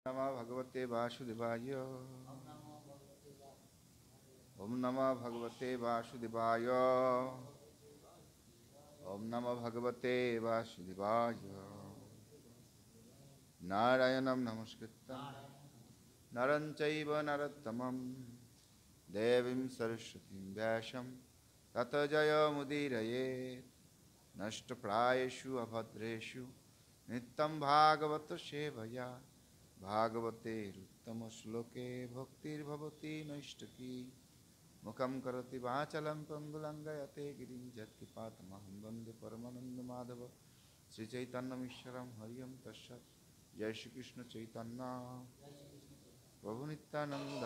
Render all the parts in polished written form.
नमः भगवते वासुदेवाय। ओम नमः भगवते वासुदेवाय। ओम नमः भगवते वासुदेवाय। नारायणं नमस्कृत्य नरं चैव नरोत्तमं देवीं सरस्वतीं व्यासं ततो जयमुदीरयेत्। नष्टप्रायेषु अभद्रेषु नित्यं भागवत सेवया भागवतेरुत्तमश्लोके भक्तिर्भवति नैष्ठकी। मुखं करोति वाचालं पंगुलंघयते गिरिं यत्कृपातमहं वन्दे परमानन्दमाधव। श्रीचैतन्यमीश्वरं हरिं तस्सत्। जय श्री कृष्ण चैतन्य प्रभु नित्यानंद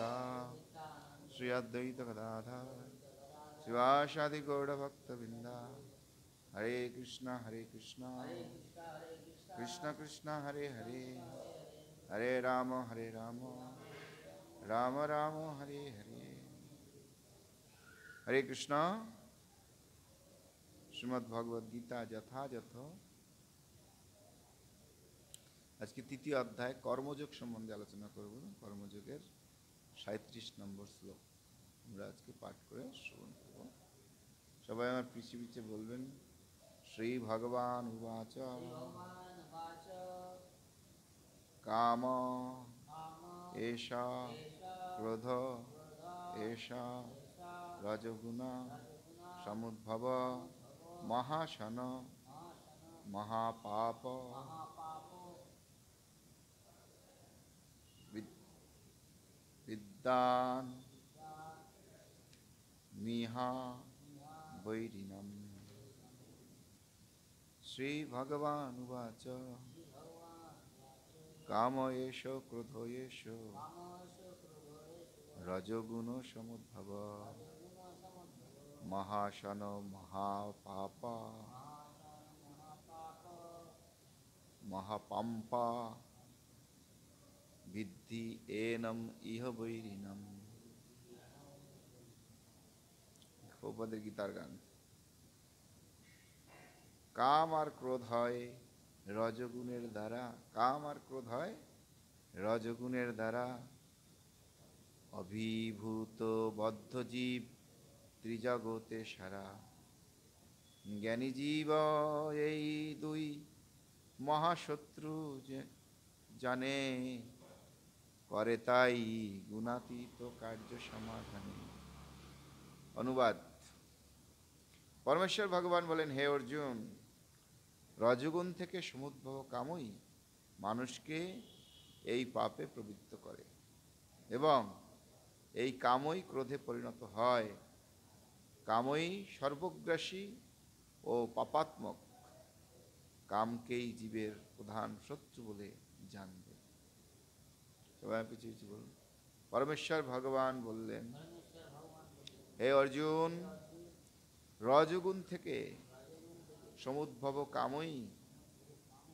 श्री अद्वैत गदाधर शिवासादि गौरभक्तवृंदा। हरे कृष्णा कृष्ण कृष्ण हरे हरे, हरे राम राम राम हरे हरे। हरे कृष्णा। श्रीमद् भगवद गीता যথাযথ আজকে তৃতীয় অধ্যায় কর্মযোগ সম্বন্ধে আলোচনা করব। কর্মযোগের 37 নম্বর শ্লোক আমরা আজকে পাঠ করে শ্রবণ করব। সবাই আমার পিছে পিছে বলবেন, শ্রী ভগবান উবাচ কাম এষা ক্রোধ এষা রজগুণ সমুদ্ভব মহাশন মহাপাপ विद्वान् मिहा वैरिणम्। श्री भगवान उवाच काम एष क्रोधो एष रजोगुण समुद्भव महाशन महापाप महापंपा विद्धि एनम इह वैरिणम। প্রভুপাদের গীতার গান। কাম আর ক্রোধ হয় রজগুণের দ্বারা। কাম আর ক্রোধ হয় রজগুণের দ্বারা। অভিভূত বদ্ধ জীব ত্রিজগতে সারা। জ্ঞানী জীব এই দুই মহাশত্রু জানে, করে তাই গুণাতীত কার্য সমাধানে। অনুবাদ। পরমেশ্বর ভগবান বলেন, হে অর্জুন, রজগুণ থেকে সমুদ্ভব কামই মানুষকে এই পাপে প্রবৃত্ত করে এবং এই কামই ক্রোধে পরিণত হয়। কামই সর্বগ্রাসী ও পাপাত্মক। কামকেই জীবের প্রধান শত্রু বলে জানবে। সবাই পিছিয়ে পিছিয়ে বলুন। পরমেশ্বর ভগবান বললেন, হে অর্জুন, রজগুণ থেকে সমুদ্ভব কামই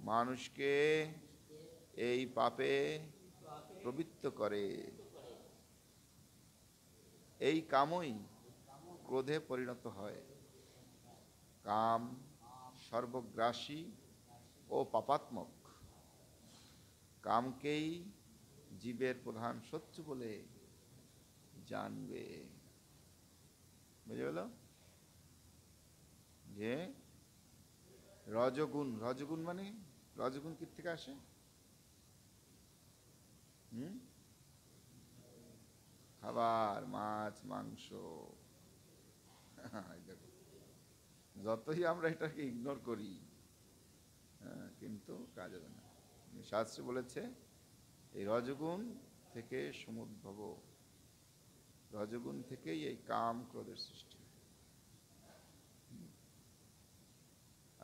মানুষকে এই পাপে প্রবৃত্ত করে। এই কামই ক্রোধে পরিণত হয়। কাম সর্বগ্রাসী ও পাপাত্মক। কামকেই জীবের প্রধান শত্রু বলে জানবে। বুঝে গেল যে রজগুণ, রজগুণ মানে রজগুণ কি থেকে আসে? খাবার, মাছ মাংস। দেখো, যতই আমরা এটাকে ইগনোর করি কিন্তু কাজ হবে না। শাস্ত্রে বলেছে এই রজগুণ থেকে সমুদ্ভব। রজগুণ থেকেই এই কাম ক্রোধের সৃষ্টি।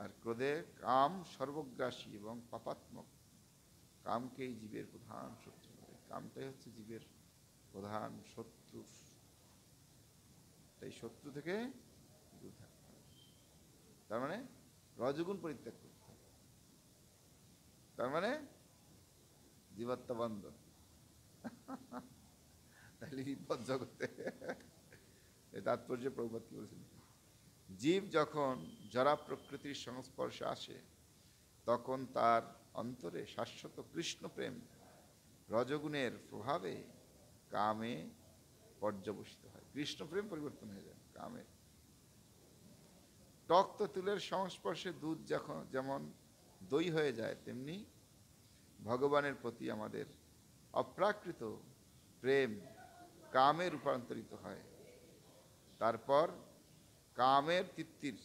আর ক্রোধে কাম সর্বগ্রাসী এবং পাপাত্মক। কামকেই জীবের প্রধান শত্রু বলে। কামটাই হচ্ছে জীবের প্রধান শত্রু। তাই শত্রু থেকে দূর থাকতে হবে। তার মানে রজগুণ পরিত্যাগ করতে হবে। তার মানে জীবাত্মা বন্ধন। তাহলে বিপদ জগতে। এই তাৎপর্য প্রভুপাদ কি বলেছেন, জীব যখন জরা প্রকৃতির সংস্পর্শে আসে তখন তার অন্তরে শাশ্বত কৃষ্ণ প্রেম রজগুণের প্রভাবে কামে পর্যবসিত হয়। কৃষ্ণ প্রেম পরিবর্তন হয়ে যায় কামে। টক তেঁতুলের সংস্পর্শে দুধ যেমন দই হয়ে যায়, তেমনি ভগবানের প্রতি আমাদের অপ্রাকৃত প্রেম কামে রূপান্তরিত হয়। তারপর কামের তৃপ্তির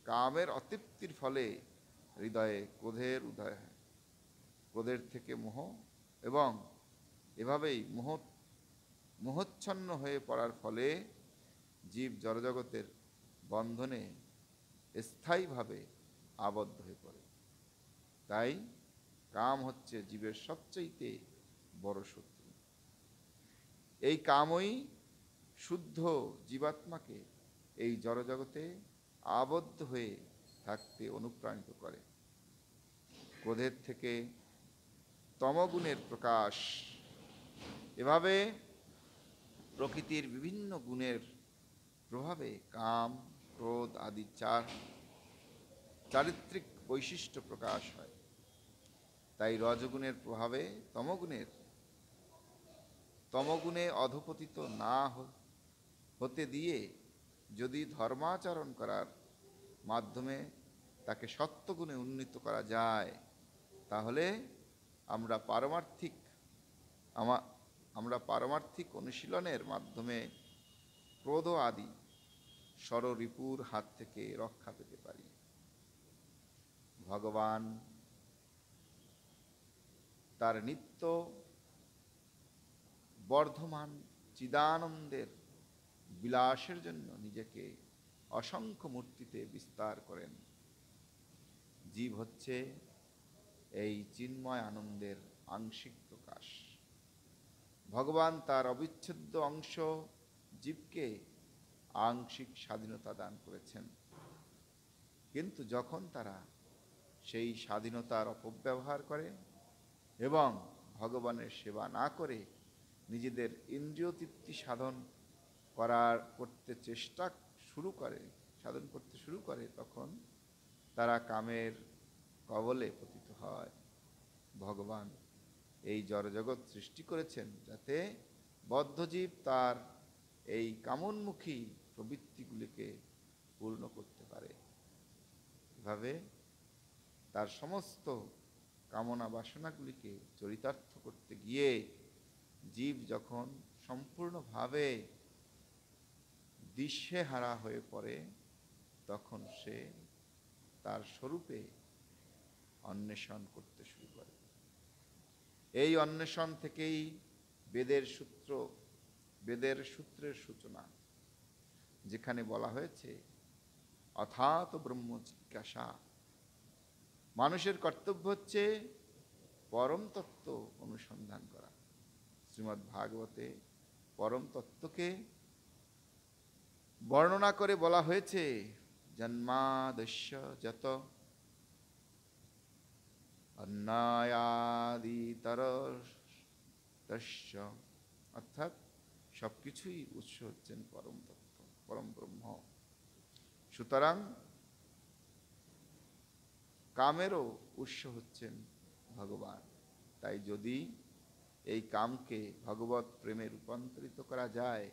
কামের অতৃপ্তির ফলে হৃদয়ে ক্রোধের উদয় হয়। ক্রোধের থেকে মোহ, এবং এভাবেই মোহচ্ছন্ন হয়ে পড়ার ফলে জীব জড়জগতের বন্ধনে স্থায়ীভাবে আবদ্ধ হয়ে পড়ে। তাই কাম হচ্ছে জীবের সবচেয়ে বড় শত্রু। এই কামই শুদ্ধ জীবাত্মাকে এই জড়জগতে আবদ্ধ হয়ে থাকতে অনুপ্রাণিত করে। ক্রোধের থেকে তমগুণের প্রকাশ। এভাবে প্রকৃতির বিভিন্ন গুণের প্রভাবে কাম, ক্রোধ আদি চারিত্রিক বৈশিষ্ট্য প্রকাশ হয়। তাই রজগুণের প্রভাবে তমগুণে অধঃপতিত না হতে দিয়ে যদি ধর্মাচরণ করার মাধ্যমে তাকে সত্যগুণে উন্নীত করা যায়, তাহলে আমরা পারমার্থিক অনুশীলনের মাধ্যমে ক্রোধ আদি ষড়রিপুর হাত থেকে রক্ষা পেতে পারি। ভগবান তার নিত্য বর্ধমান চিদানন্দের বিলাসের জন্য নিজেকে অসংখ্য মূর্তিতে বিস্তার করেন। জীব হচ্ছে এই চিন্ময় আনন্দের আংশিক প্রকাশ। ভগবান তার অবিচ্ছেদ্য অংশ জীবকে আংশিক স্বাধীনতা দান করেছেন, কিন্তু যখন তারা সেই স্বাধীনতার অপব্যবহার করে এবং ভগবানের সেবা না করে নিজেদের ইন্দ্রিয় তৃপ্তি সাধন করতে শুরু করে, তখন তারা কামের কবলে পতিত হয়। ভগবান এই জড়জগৎ সৃষ্টি করেছেন যাতে বদ্ধজীব তার এই কামোন্মুখী প্রবৃত্তিগুলিকে পূর্ণ করতে পারে। এভাবে তার সমস্ত কামনা বাসনাগুলিকে চরিতার্থ করতে গিয়ে জীব যখন সম্পূর্ণভাবে দিশেহারা হয়ে পড়ে, তখন সে তার স্বরূপে অন্বেষণ করতে শুরু করে। এই অন্বেষণ থেকেই বেদের সূত্রের সূচনা, যেখানে বলা হয়েছে অথাত ব্রহ্ম জিজ্ঞাসা। মানুষের কর্তব্য হচ্ছে পরম তত্ত্ব অনুসন্ধান করা। শ্রীমদ্ ভাগবতে পরম তত্ত্বকে বর্ণনা করে বলা হয়েছে জন্মাদস্য যত অন্যায়াদিতরস্য, অর্থাৎ সবকিছুই উৎস হচ্ছেন পরম তত্ত্ব, পরম ব্রহ্ম। সুতরাং কামেরও উৎস হচ্ছেন ভগবান। তাই যদি এই কামকে ভগবত প্রেমে রূপান্তরিত করা যায়,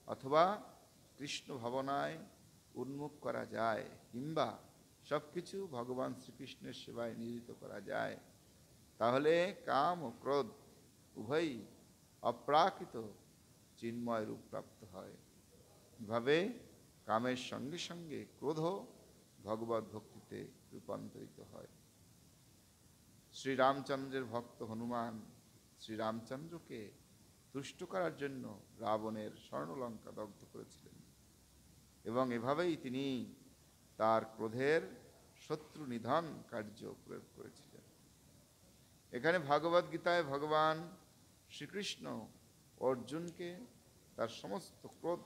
অথবা কৃষ্ণ ভাবনায় উন্মুখ করা যায়, কিংবা সবকিছু ভগবান শ্রীকৃষ্ণের সেবায় নিয়োজিত করা যায়, তাহলে কাম ও ক্রোধ উভয়ই অপ্রাকৃত চিন্ময় রূপ প্রাপ্ত হয়। এভাবে কামের সঙ্গে সঙ্গে ক্রোধ ভগবত ভক্তিতে রূপান্তরিত হয়। শ্রীরামচন্দ্রের ভক্ত হনুমান শ্রীরামচন্দ্রকে তুষ্ট করার জন্য রাবণের স্বর্ণলঙ্কা দগ্ধ করেছিলেন, এবং এভাবেই তিনি তার ক্রোধের শত্রু নিধন কার্য প্রয়োগ করেছিলেন। এখানে ভগবদ গীতায় ভগবান শ্রীকৃষ্ণ অর্জুনকে তার সমস্ত ক্রোধ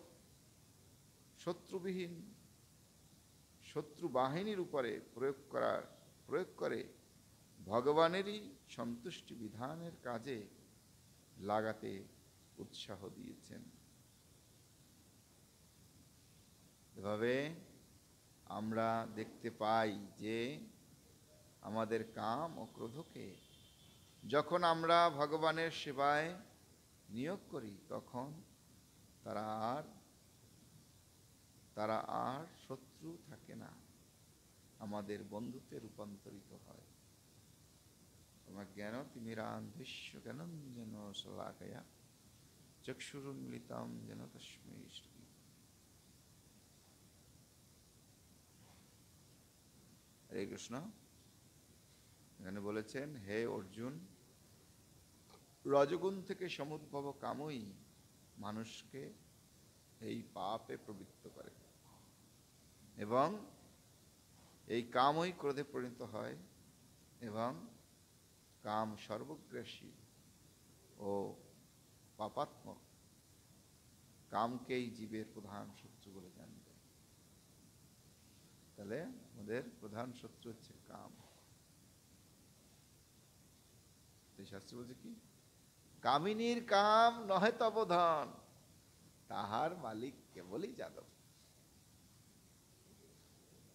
শত্রু বাহিনীর উপরে প্রয়োগ করে ভগবানেরই সন্তুষ্টি বিধানের কাজে লাগাতে উৎসাহ দিয়েছেন। এভাবে আমরা দেখতে পাই যে আমাদের কাম ও ক্রোধকে যখন আমরা ভগবানের সেবায় নিয়োগ করি তখন তারা আর তারা আর শত্রু থাকে না, আমাদের বন্ধুত্বে রূপান্তরিত হয়। তোমার জ্ঞান তিমিরান্ধস্য জ্ঞানঞ্জন শলাকয়া চক্ষুরুন্মিলিতং যেন তস্মৈ শ্রী। হরে কৃষ্ণ। এখানে বলেছেন, হে অর্জুন, রজগুণ থেকে সমুদ্ভব কামই মানুষকে এই পাপে প্রবৃত্ত করে এবং এই কামই ক্রোধে পরিণত হয় এবং কাম সর্বগ্রাসী ও পাপাত্মক। কামকেই জীবের প্রধান শত্রু বলে জানবে। তাহলে আমাদের প্রধান শত্রু হচ্ছে কাম। এই শাস্ত্র বলছে কি, কামিনীর কাম নহে তব ধন, তাহার মালিক কেবলই যাদব।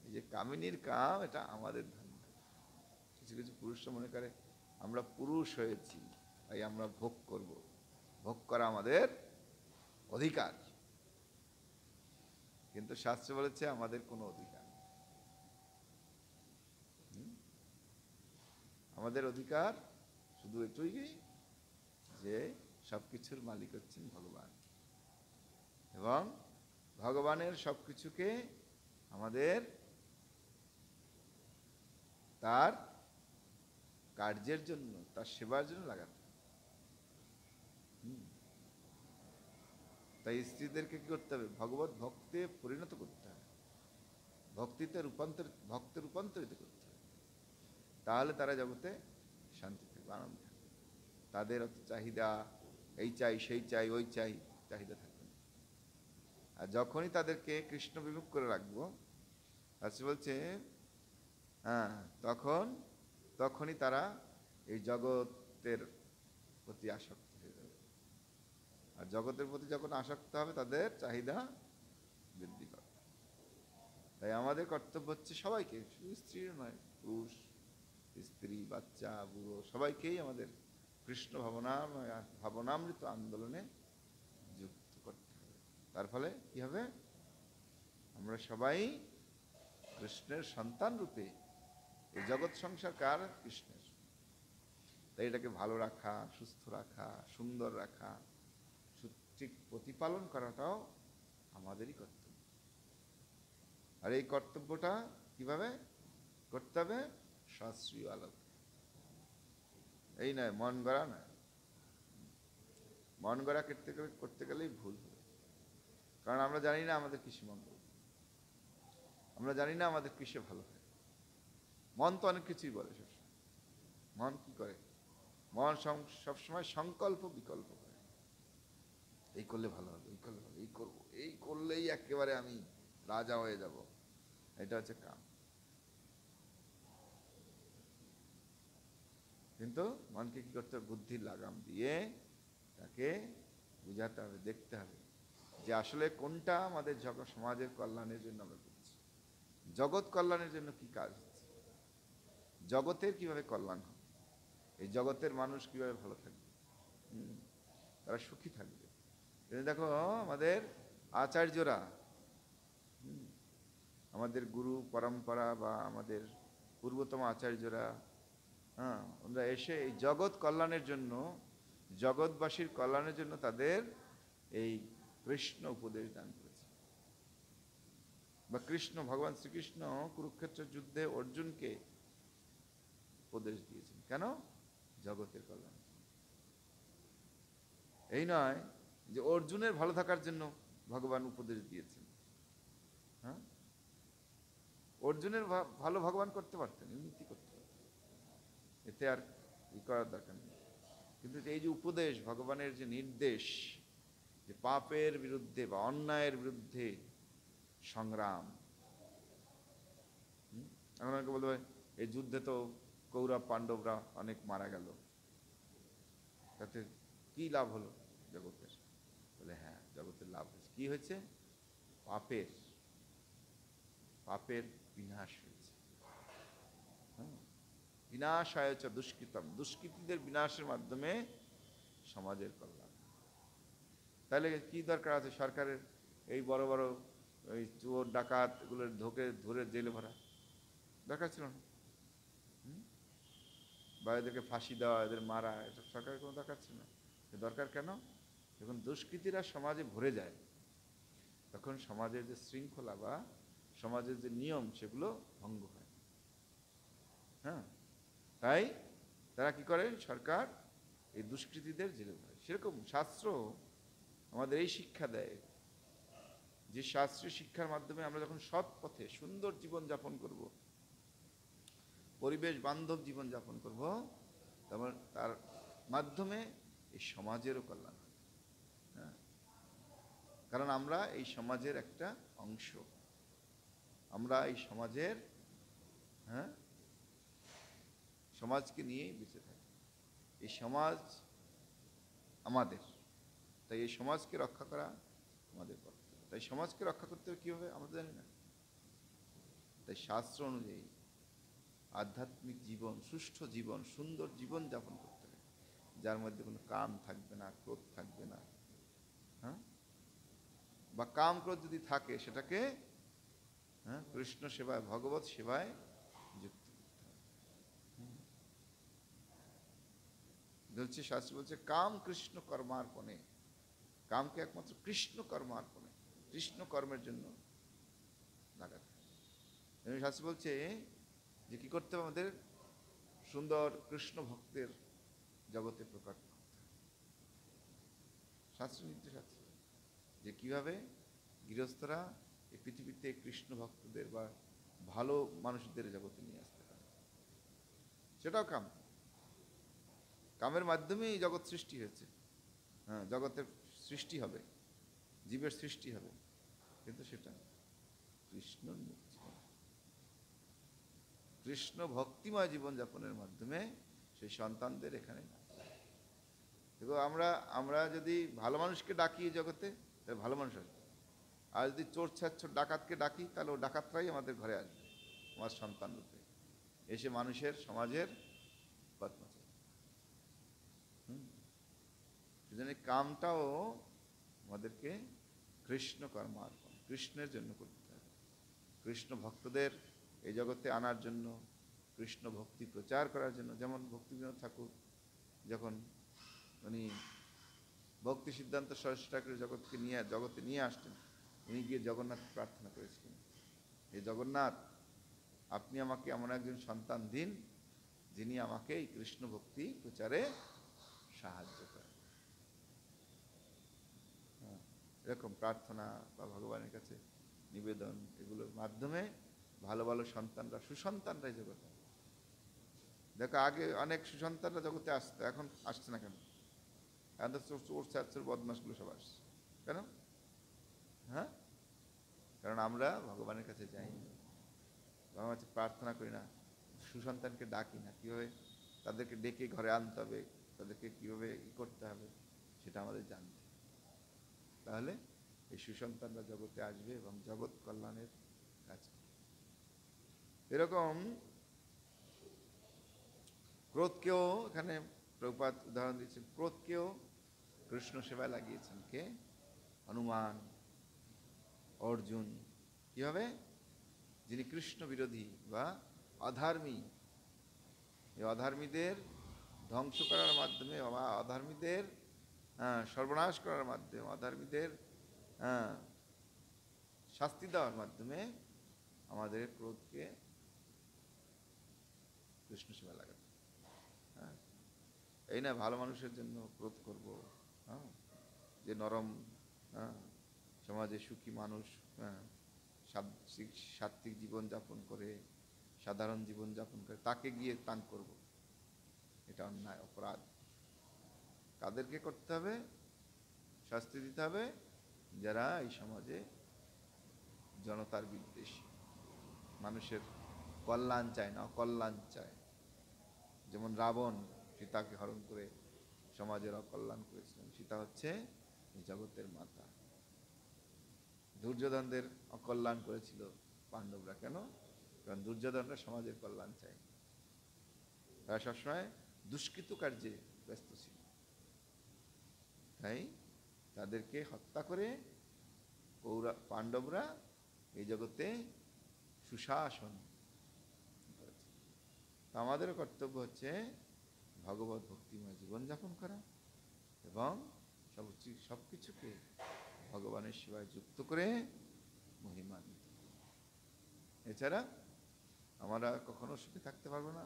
এই যে কামিনীর কাম, এটা আমাদের ধন। কিছু কিছু পুরুষরা মনে করে আমরা পুরুষ হয়েছি তাই আমরা ভোগ করব, ভোগ করা আমাদের অধিকার। কিন্তু শাস্ত্র বলেছে আমাদের কোনো অধিকার নেই। আমাদের অধিকার শুধু এটুই যে সবকিছুর মালিক হচ্ছেন ভগবান, এবং ভগবানের সবকিছুকে আমাদের তার কার্যের জন্য, তার সেবার জন্য লাগাতে। তাই স্ত্রীদেরকে কি করতে হবে? ভগবত ভক্তে পরিণত করতে হবে, ভক্তে রূপান্তরিত করতে হবে। তাহলে তারা জগতে শান্তি থাকবে, আনন্দ থাকবে। তাদের অত চাহিদা, এই চাই সেই চাই ওই চাই, চাহিদা থাকবে না। আর যখনই তাদেরকে কৃষ্ণ বিমুখ করে রাখবো, আচ্ছা বলছে, হ্যাঁ, তখনই তারা এই জগতের প্রতি আসক্ত হয়ে যাবে। আর জগতের প্রতি যখন আসক্ত হবে তাদের চাহিদা বৃদ্ধি পাবে। তাই আমাদের কর্তব্য হচ্ছে সবাইকে, শুধু স্ত্রীর নয়, পুরুষ, স্ত্রী, বাচ্চা, বুড়ো, সবাইকেই আমাদের কৃষ্ণ ভাবনামৃত আন্দোলনে যুক্ত করতে হবে। তার ফলে কি হবে? আমরা সবাই কৃষ্ণের সন্তান রূপে, এই জগৎ সংসার কার? কৃষ্ণের। তাই এটাকে ভালো রাখা, সুস্থ রাখা, সুন্দর রাখা, ঠিক প্রতিপালন করাটাও আমাদেরই কর্তব্য। আর এই কর্তব্যটা কিভাবে করতে হবে? শাস্ত্রীয় আলোক। এই নয় মন গড়া নয়। মন গড়া করতে গেলেই ভুল হবে। কারণ আমরা জানি না আমাদের কিসে মঙ্গল, আমরা জানি না আমাদের কিসে ভালো হয়। মন তো অনেক কিছুই বলে সবসময়। মন কি করে? মন সবসময় সংকল্প বিকল্প করে। এই করলে ভালো হবে, এই করলে ভালো, এই করবো, এই করলেই একেবারে আমি রাজা হয়ে যাব। এটা হচ্ছে কাম। কিন্তু মনকে কি করতে হবে? বুদ্ধির লাগাম দিয়ে তাকে বুঝাতে হবে, দেখতে হবে যে আসলে কোনটা আমাদের সমাজের কল্যাণের জন্য আমরা করছি, জগৎ কল্যাণের জন্য কি কাজ হচ্ছে, জগতের কিভাবে কল্যাণ হবে, এই জগতের মানুষ কিভাবে ভালো থাকবে, তারা সুখী থাকবে। কিন্তু দেখো আমাদের আচার্যরা, আমাদের গুরু পরম্পরা বা আমাদের পূর্বতম আচার্যরা, ওরা এসে এই জগৎ কল্যাণের জন্য, জগৎবাসীর কল্যাণের জন্য তাদের এই কৃষ্ণ উপদেশ দান করেছে। বা কৃষ্ণ, ভগবান শ্রীকৃষ্ণ কুরুক্ষেত্রের যুদ্ধে অর্জুনকে উপদেশ দিয়েছেন। কেন? জগতের কল্যাণ। এই নয় যে অর্জুনের ভালো থাকার জন্য ভগবান উপদেশ দিয়েছেন। হ্যাঁ, অর্জুনের ভালো ভগবান করতে পারতেন, উন্নতি করতে পারতেন, এতে আর করার দরকার নেই। কিন্তু এই যে উপদেশ, ভগবানের যে নির্দেশ, যে পাপের বিরুদ্ধে বা অন্যায়ের বিরুদ্ধে সংগ্রাম। এখন অনেকে বলবে এই যুদ্ধে তো কৌরব পাণ্ডবরা অনেক মারা গেল, তাতে কি লাভ হলো জগতের? বলে হ্যাঁ, জগতের লাভ হয়েছে। কি হয়েছে? পাপের বিনাশ হয়েছে। বিনাশায় চ দুষ্কৃতম, দুষ্কৃতীদের বিনাশের মাধ্যমে সমাজের কল্যাণ। তাহলে কি দরকার আছে সরকারের এই বড় বড় ওই চোর ডাকাত এগুলো ধরে জেলে ভরা? দরকার ছিল না। বা এদেরকে ফাঁসি দেওয়া, এদের মারা, এটা সরকারের কোনো দরকার ছিল না। দরকার কেন? যখন দুষ্কৃতীরা সমাজে ভরে যায় তখন সমাজের যে শৃঙ্খলা বা সমাজের যে নিয়ম সেগুলো ভঙ্গ হয়। হ্যাঁ, তাই তারা কি করে, সরকার এই দুষ্কৃতীদের জেলে ভরে। সেরকম শাস্ত্র আমাদের এই শিক্ষা দেয় যে শাস্ত্রীয় শিক্ষার মাধ্যমে আমরা যখন সৎ পথে সুন্দর জীবন যাপন করব, পরিবেশ বান্ধব জীবন যাপন করব, তার মাধ্যমে এই সমাজেরও কল্যাণ হবে। হ্যাঁ, কারণ আমরা এই সমাজের একটা অংশ, আমরা এই সমাজের, হ্যাঁ, সমাজকে নিয়েই বেঁচে থাকি। এই সমাজ আমাদের, তাই এই সমাজকে রক্ষা করা আমাদের কর্তব্য। তাই সমাজকে রক্ষা করতে হবে কীভাবে আমরা জানি না। তাই শাস্ত্র অনুযায়ী আধ্যাত্মিক জীবন, সুষ্ঠু জীবন, সুন্দর জীবন যাপন করতে হবে, যার মধ্যে কোনো কাম থাকবে না, ক্রোধ থাকবে না। হ্যাঁ, বা কাম ক্রোধ যদি থাকে সেটাকে, হ্যাঁ, কৃষ্ণ সেবায়, ভগবত সেবায় যুক্ত করতে হবে। বলছে শাস্ত্র বলছে কাম কৃষ্ণ কর্মার্পণে, কামকে একমাত্র কৃষ্ণ কর্মার্পণে, কৃষ্ণ কর্মের জন্য লাগাতে হবে। শাস্ত্র বলছে যে কি করতে হবে, আমাদের সুন্দর কৃষ্ণ ভক্তের জগতে প্রকট করতে হবে। শাস্ত্র নির্দেশ আছে যে কিভাবে গৃহস্থরা এই পৃথিবীতে কৃষ্ণ ভক্তদের বা ভালো মানুষদের জগতে নিয়ে আসতে পারে। সেটাও কাম, কামের মাধ্যমেই জগৎ সৃষ্টি হয়েছে। হ্যাঁ, জগতের সৃষ্টি হবে, জীবের সৃষ্টি হবে, কিন্তু সেটা কৃষ্ণ কৃষ্ণ ভক্তিময় জীবনযাপনের মাধ্যমে সেই সন্তানদের এখানে। দেখো আমরা যদি ভালো মানুষকে ডাকি জগতে তাহলে ভালো মানুষ আসবে, আর যদি চোর ছাচ্ছর ডাকাতকে ডাকি তাহলে ও ডাকাতরাই আমাদের ঘরে আসবে, আমার সন্তান রূপে এসে মানুষের সমাজের বদমাশ। সেজন্য কামটাও আমাদেরকে কৃষ্ণ কর্মার্পণ, কৃষ্ণের জন্য করতে হবে, কৃষ্ণ ভক্তদের এই জগতে আনার জন্য, কৃষ্ণ ভক্তি প্রচার করার জন্য। যেমন ভক্তিবিনোদ ঠাকুর যখন উনি ভক্তি সিদ্ধান্ত সরস্বতী ঠাকুরের জগতে নিয়ে আসতেন, উনি গিয়ে জগন্নাথ প্রার্থনা করেছিলেন, হে জগন্নাথ, আপনি আমাকে এমন একজন সন্তান দিন যিনি আমাকে এই কৃষ্ণ ভক্তি প্রচারে সাহায্য করেন। এরকম প্রার্থনা বা ভগবানের কাছে নিবেদন, এগুলোর মাধ্যমে ভালো ভালো সন্তানরা, সুসন্তানরাই জগতে। দেখো আগে অনেক সুসন্তানরা জগতে আসতো, এখন আসছে না কেন? এখন তো চোর ছাচ্ছর বদমাশগুলো সব আসছে কেন? হ্যাঁ, কারণ আমরা ভগবানের কাছে যাই না, ভগবানের কাছে প্রার্থনা করি না, সুসন্তানকে ডাকি না। কীভাবে তাদেরকে ডেকে ঘরে আনতে হবে, তাদেরকে কীভাবে করতে হবে সেটা আমাদের জানতে। তাহলে এই সুসন্তানরা জগতে আসবে এবং জগৎ কল্যাণের কাজ করবে। এরকম ক্রোধকেও এখানে প্রভুপাদ উদাহরণ দিচ্ছেন, ক্রোধকেও কৃষ্ণ সেবায় লাগিয়েছেন। কে? হনুমান, অর্জুন। কিভাবে? যিনি কৃষ্ণ বিরোধী বা অধর্মী, এই অধর্মীদের ধ্বংস করার মাধ্যমে বা অধর্মীদের সর্বনাশ করার মাধ্যমে, অধর্মীদের শাস্তি দেওয়ার মাধ্যমে আমাদের ক্রোধকে কৃষ্ণ সেবা লাগাতে। হ্যাঁ, এই না ভালো মানুষের জন্য ক্রোধ করব, হ্যাঁ, যে নরম, হ্যাঁ, সমাজে সুখী মানুষ, হ্যাঁ, সাত্ত্বিক জীবন যাপন করে, সাধারণ জীবন যাপন করে, তাকে গিয়ে তান করব, এটা অন্যায়, অপরাধ। কাদেরকে করতে হবে? শাস্তি দিতে হবে যারা এই সমাজে জনতার বিদ্বেষী, মানুষের কল্যাণ চায় না, অকল্যাণ চায়। যেমন রাবণ সীতাকে হরণ করে সমাজের অকল্যাণ করেছিলেন। সীতা হচ্ছে এই জগতের মাতা। দুর্যোধনদের অকল্যাণ করেছিল পাণ্ডবরা। কেন? কারণ দুর্যোধনরা সমাজের কল্যাণ চায়। তারা সবসময় দুষ্কৃত কার্যে ব্যস্ত ছিল, তাই তাদেরকে হত্যা করে পাণ্ডবরা এই জগতে সুশাসন করেছে। আমাদেরও কর্তব্য হচ্ছে ভগবত ভক্তিময় জীবনযাপন করা এবং সব কিছুকে ভগবানের সেবায় যুক্ত করে মহিমা দিতে। এছাড়া আমরা কখনো সুখে থাকতে পারবো না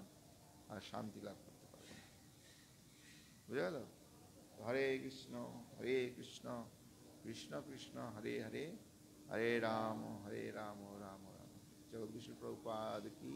আর শান্তি লাভ করতে পারবো না। বুঝে গেল? হরে কৃষ্ণ কৃষ্ণ কৃষ্ণ হরে হরে, হরে রাম রাম রাম। জগৎ বিষ্ণু প্রভুপাদ কি